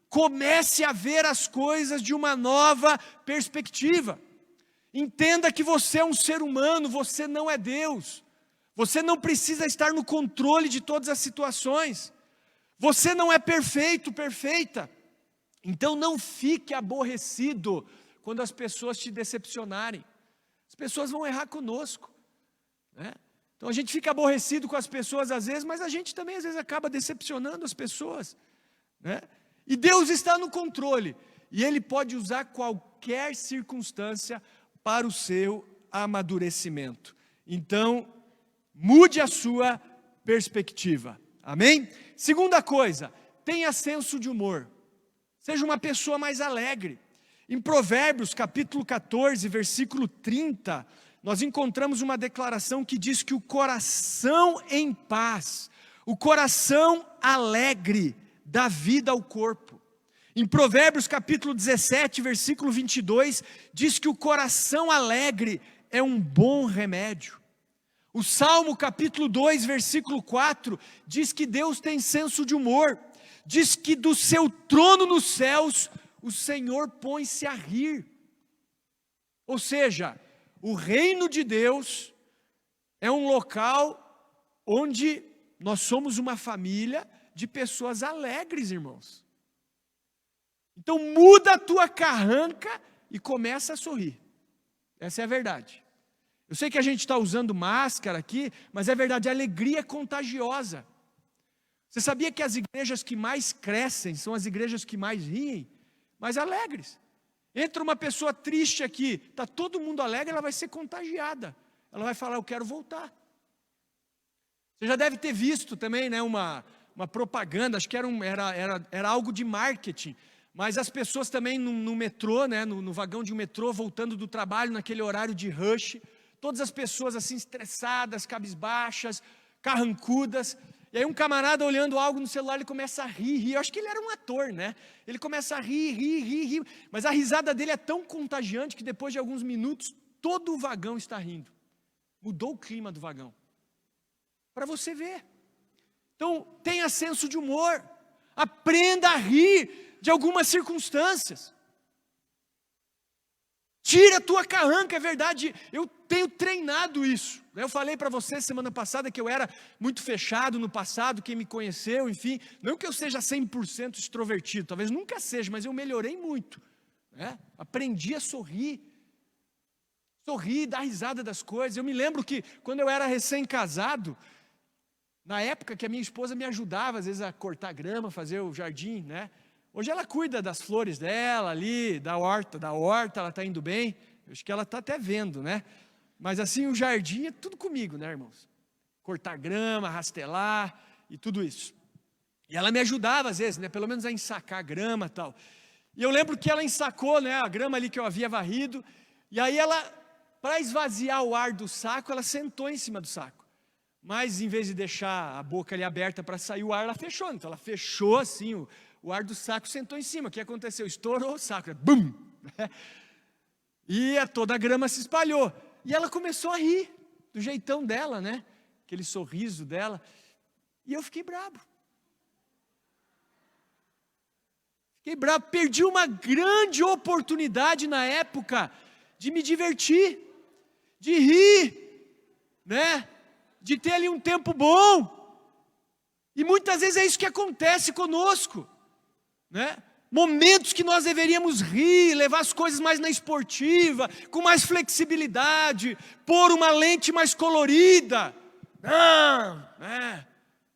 Speaker 1: Comece a ver as coisas de uma nova perspectiva. Entenda que você é um ser humano, você não é Deus. Você não precisa estar no controle de todas as situações. Você não é perfeito, perfeita. Então não fique aborrecido quando as pessoas te decepcionarem. As pessoas vão errar conosco, né? Então a gente fica aborrecido com as pessoas às vezes, mas a gente também às vezes acaba decepcionando as pessoas, né? E Deus está no controle, e Ele pode usar qualquer circunstância para o seu amadurecimento. Então, mude a sua perspectiva, amém? Segunda coisa, tenha senso de humor, seja uma pessoa mais alegre. Em Provérbios capítulo 14, versículo 30, nós encontramos uma declaração que diz que o coração em paz, o coração alegre, dá vida ao corpo. Em Provérbios capítulo 17, versículo 22, diz que o coração alegre é um bom remédio. O Salmo capítulo 2, versículo 4, diz que Deus tem senso de humor. Diz que do seu trono nos céus, o Senhor põe-se a rir. Ou seja, o reino de Deus é um local onde nós somos uma família de pessoas alegres, irmãos. Então muda a tua carranca e começa a sorrir. Essa é a verdade. Eu sei que a gente está usando máscara aqui, mas é verdade, a alegria é contagiosa. Você sabia que as igrejas que mais crescem são as igrejas que mais riem, mais alegres? Entra uma pessoa triste aqui, está todo mundo alegre, ela vai ser contagiada. Ela vai falar: eu quero voltar. Você já deve ter visto também, né, uma propaganda, acho que era algo de marketing, mas as pessoas também no metrô, né, no vagão de um metrô, voltando do trabalho naquele horário de rush, todas as pessoas assim estressadas, cabisbaixas, carrancudas. E aí um camarada olhando algo no celular, ele começa a rir. Eu acho que ele era um ator, né? Ele começa a rir. Mas a risada dele é tão contagiante que depois de alguns minutos, todo o vagão está rindo. Mudou o clima do vagão. Para você ver. Então, tenha senso de humor. Aprenda a rir de algumas circunstâncias. Tira a tua carranca, é verdade. Eu tenho treinado isso. Eu falei para você semana passada que eu era muito fechado no passado, quem me conheceu, enfim. Não que eu seja 100% extrovertido, talvez nunca seja, mas eu melhorei muito. Né? Aprendi a sorrir, dar risada das coisas. Eu me lembro que quando eu era recém-casado, na época que a minha esposa me ajudava, às vezes, a cortar grama, fazer o jardim, né? Hoje ela cuida das flores dela ali, da horta, ela está indo bem. Eu acho que ela está até vendo, né? Mas assim, o jardim é tudo comigo, né, irmãos? Cortar grama, rastelar e tudo isso. E ela me ajudava às vezes, né? Pelo menos a ensacar a grama e tal. E eu lembro que ela ensacou, né, a grama ali que eu havia varrido. E aí ela, para esvaziar o ar do saco, ela sentou em cima do saco. Mas em vez de deixar a boca ali aberta para sair o ar, ela fechou. Então ela fechou assim o ar do saco, sentou em cima. O que aconteceu? Estourou o saco, né? Bum! E toda a grama se espalhou. E ela começou a rir, do jeitão dela, né? Aquele sorriso dela. E eu fiquei bravo. Perdi uma grande oportunidade na época de me divertir, de rir, né? De ter ali um tempo bom. E muitas vezes é isso que acontece conosco, né? Momentos que nós deveríamos rir, levar as coisas mais na esportiva, com mais flexibilidade, pôr uma lente mais colorida. Não,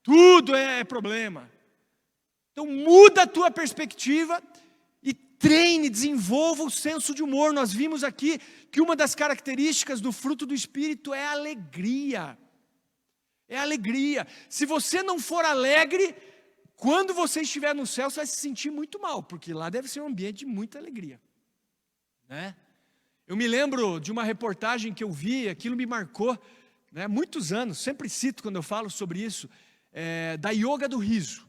Speaker 1: tudo é problema. Então muda a tua perspectiva e treine, desenvolva o senso de humor. Nós vimos aqui que uma das características do fruto do Espírito é a alegria. É alegria. Se você não for alegre, quando você estiver no céu, você vai se sentir muito mal, porque lá deve ser um ambiente de muita alegria, né? Eu me lembro de uma reportagem que eu vi, aquilo me marcou, né, muitos anos, sempre cito quando eu falo sobre isso, da yoga do riso.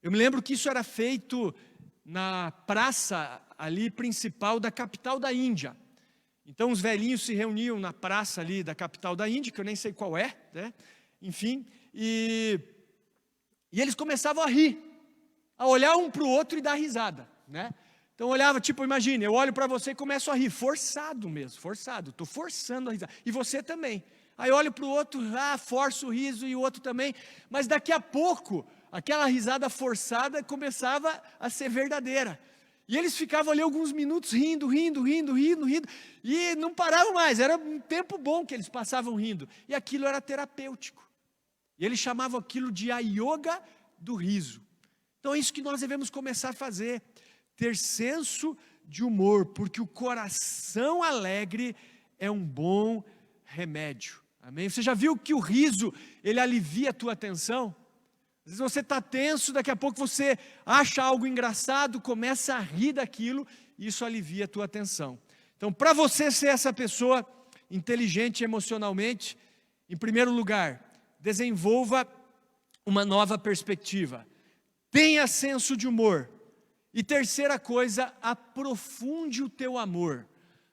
Speaker 1: Eu me lembro que isso era feito na praça ali principal da capital da Índia. Então os velhinhos se reuniam na praça ali da capital da Índia, que eu nem sei qual é, né? Enfim, e eles começavam a rir, a olhar um para o outro e dar risada, né? Então eu olhava, tipo, imagine, eu olho para você e começo a rir, forçado mesmo, forçado, estou forçando a risada, e você também. Aí eu olho para o outro, forço o riso e o outro também, mas daqui a pouco, aquela risada forçada começava a ser verdadeira. E eles ficavam ali alguns minutos rindo, e não paravam mais, era um tempo bom que eles passavam rindo, e aquilo era terapêutico. E eles chamavam aquilo de a yoga do riso. Então é isso que nós devemos começar a fazer, ter senso de humor, porque o coração alegre é um bom remédio. Amém? Você já viu que o riso, ele alivia a tua tensão? Às vezes você está tenso, daqui a pouco você acha algo engraçado, começa a rir daquilo, e isso alivia a tua tensão. Então, para você ser essa pessoa inteligente emocionalmente, em primeiro lugar, desenvolva uma nova perspectiva. Tenha senso de humor. E terceira coisa, aprofunde o teu amor.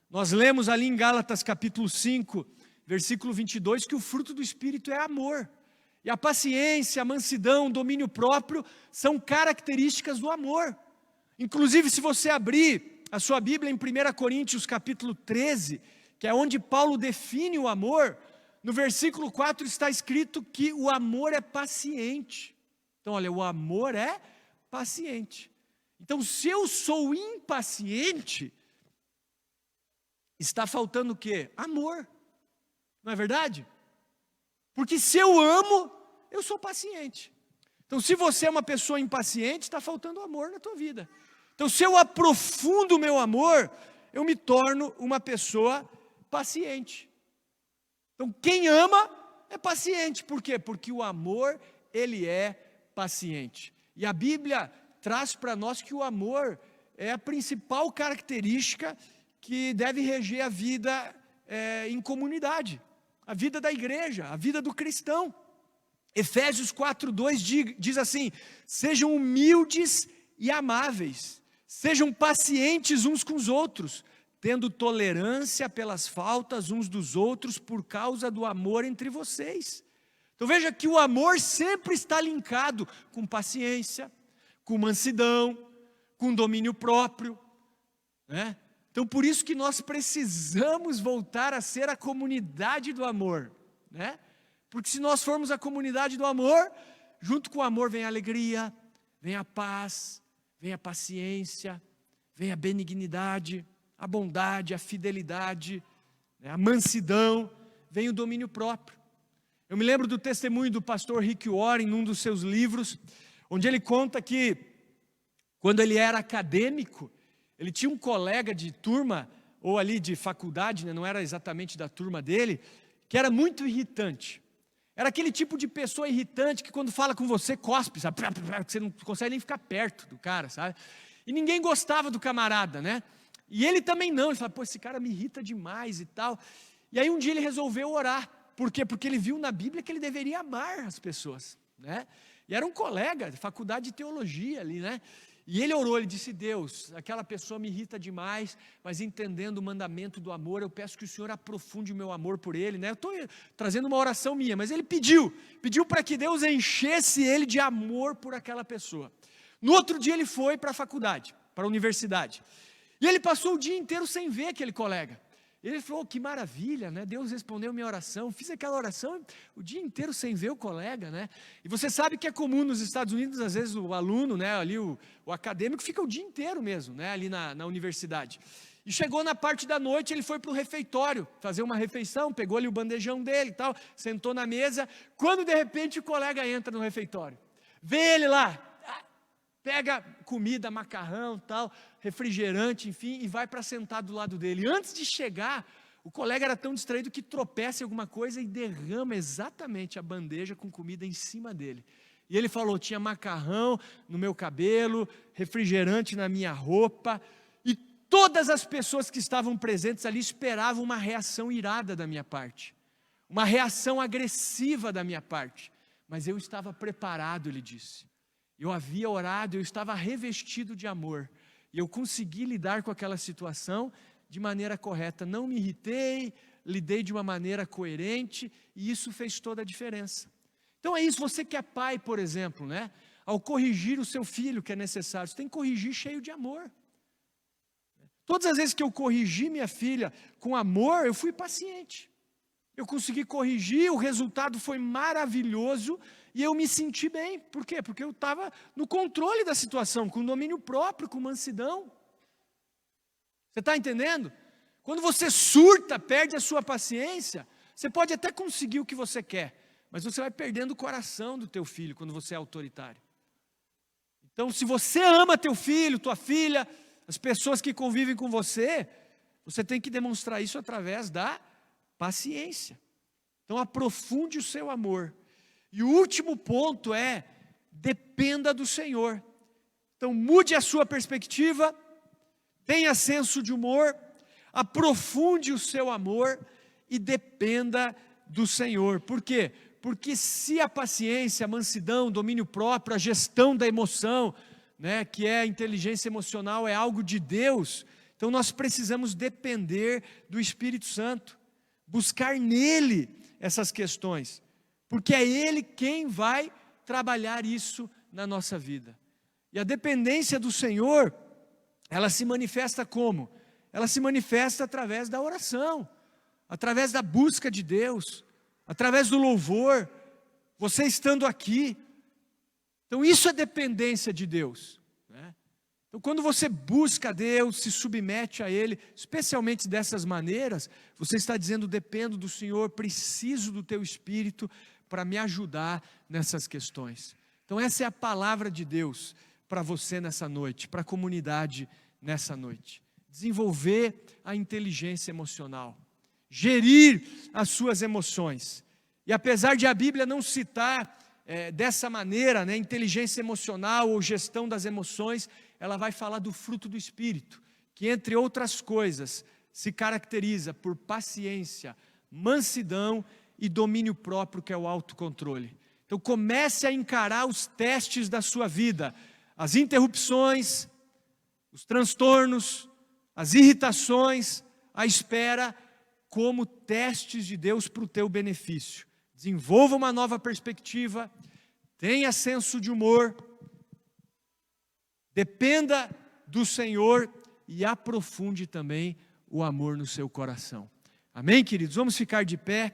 Speaker 1: Nós lemos ali em Gálatas capítulo 5, versículo 22, que o fruto do Espírito é amor. E a paciência, a mansidão, o domínio próprio são características do amor. Inclusive, se você abrir a sua Bíblia em 1 Coríntios capítulo 13, que é onde Paulo define o amor, no versículo 4 está escrito que o amor é paciente. Então, olha, o amor é paciente. Então, se eu sou impaciente, está faltando o quê? Amor. Não é verdade? Porque se eu amo, eu sou paciente. Então, se você é uma pessoa impaciente, está faltando amor na tua vida. Então, se eu aprofundo o meu amor, eu me torno uma pessoa paciente. Então, quem ama é paciente. Por quê? Porque o amor, ele é paciente. E a Bíblia traz para nós que o amor é a principal característica que deve reger a vida em comunidade, a vida da igreja, a vida do cristão. Efésios 4:2 diz assim: sejam humildes e amáveis, sejam pacientes uns com os outros, tendo tolerância pelas faltas uns dos outros por causa do amor entre vocês. Então veja que o amor sempre está linkado com paciência, com mansidão, com domínio próprio, né? Então por isso que nós precisamos voltar a ser a comunidade do amor, né? Porque se nós formos a comunidade do amor, junto com o amor vem a alegria, vem a paz, vem a paciência, vem a benignidade, a bondade, a fidelidade, né, a mansidão, vem o domínio próprio. Eu me lembro do testemunho do pastor Rick Warren, num dos seus livros, onde ele conta que, quando ele era acadêmico, ele tinha um colega de turma, ou ali de faculdade, né, não era exatamente da turma dele, que era muito irritante. Era aquele tipo de pessoa irritante que quando fala com você, cospe, sabe? Você não consegue nem ficar perto do cara, sabe? E ninguém gostava do camarada, né? E ele também não, ele fala, pô, esse cara me irrita demais e tal. E aí um dia ele resolveu orar. Por quê? Porque ele viu na Bíblia que ele deveria amar as pessoas, né? E era um colega de faculdade de teologia ali, né? E ele orou, ele disse: Deus, aquela pessoa me irrita demais, mas entendendo o mandamento do amor, eu peço que o Senhor aprofunde o meu amor por ele, né? Eu estou trazendo uma oração minha, mas ele pediu para que Deus enchesse ele de amor por aquela pessoa. No outro dia ele foi para a faculdade, para a universidade, e ele passou o dia inteiro sem ver aquele colega. Ele falou: que maravilha, né? Deus respondeu minha oração. Fiz aquela oração o dia inteiro sem ver o colega, né? E você sabe que é comum nos Estados Unidos, às vezes o aluno, né, ali o acadêmico fica o dia inteiro mesmo, né, ali na universidade. E chegou na parte da noite, ele foi para o refeitório fazer uma refeição, pegou ali o bandejão dele e tal, sentou na mesa, quando de repente o colega entra no refeitório. Vê ele lá, pega comida, macarrão, tal, refrigerante, enfim, e vai para sentar do lado dele. Antes de chegar, o colega era tão distraído que tropeça em alguma coisa e derrama exatamente a bandeja com comida em cima dele. E ele falou: tinha macarrão no meu cabelo, refrigerante na minha roupa, e todas as pessoas que estavam presentes ali esperavam uma reação irada da minha parte, uma reação agressiva da minha parte, mas eu estava preparado, ele disse. Eu havia orado, eu estava revestido de amor, e eu consegui lidar com aquela situação de maneira correta. Não me irritei, lidei de uma maneira coerente, e isso fez toda a diferença. Então é isso, você que é pai, por exemplo, né? Ao corrigir o seu filho, que é necessário, você tem que corrigir cheio de amor. Todas as vezes que eu corrigi minha filha com amor, eu fui paciente. Eu consegui corrigir, o resultado foi maravilhoso, e eu me senti bem. Por quê? Porque eu estava no controle da situação, com domínio próprio, com mansidão. Você está entendendo? Quando você surta, perde a sua paciência, você pode até conseguir o que você quer, mas você vai perdendo o coração do teu filho quando você é autoritário. Então, se você ama teu filho, tua filha, as pessoas que convivem com você, você tem que demonstrar isso através da paciência. Então, aprofunde o seu amor. E o último ponto é: dependa do Senhor. Então mude a sua perspectiva, tenha senso de humor, aprofunde o seu amor e dependa do Senhor. Por quê? Porque se a paciência, a mansidão, o domínio próprio, a gestão da emoção, né, que é a inteligência emocional, é algo de Deus, então nós precisamos depender do Espírito Santo, buscar nele essas questões. Porque é Ele quem vai trabalhar isso na nossa vida. E a dependência do Senhor, ela se manifesta como? Ela se manifesta através da oração, através da busca de Deus, através do louvor, você estando aqui. Então isso é dependência de Deus, né? Então quando você busca a Deus, se submete a Ele, especialmente dessas maneiras, você está dizendo: dependo do Senhor, preciso do Teu Espírito para me ajudar nessas questões. Então essa é a palavra de Deus para você nessa noite, para a comunidade nessa noite. Desenvolver a inteligência emocional, gerir as suas emoções. E apesar de a Bíblia não citar dessa maneira, né, inteligência emocional ou gestão das emoções, ela vai falar do fruto do Espírito, que entre outras coisas se caracteriza por paciência, mansidão e domínio próprio, que é o autocontrole. Então comece a encarar os testes da sua vida, as interrupções, os transtornos, as irritações, a espera, como testes de Deus para o teu benefício. Desenvolva uma nova perspectiva, tenha senso de humor, dependa do Senhor e aprofunde também o amor no seu coração. Amém, queridos? Vamos ficar de pé.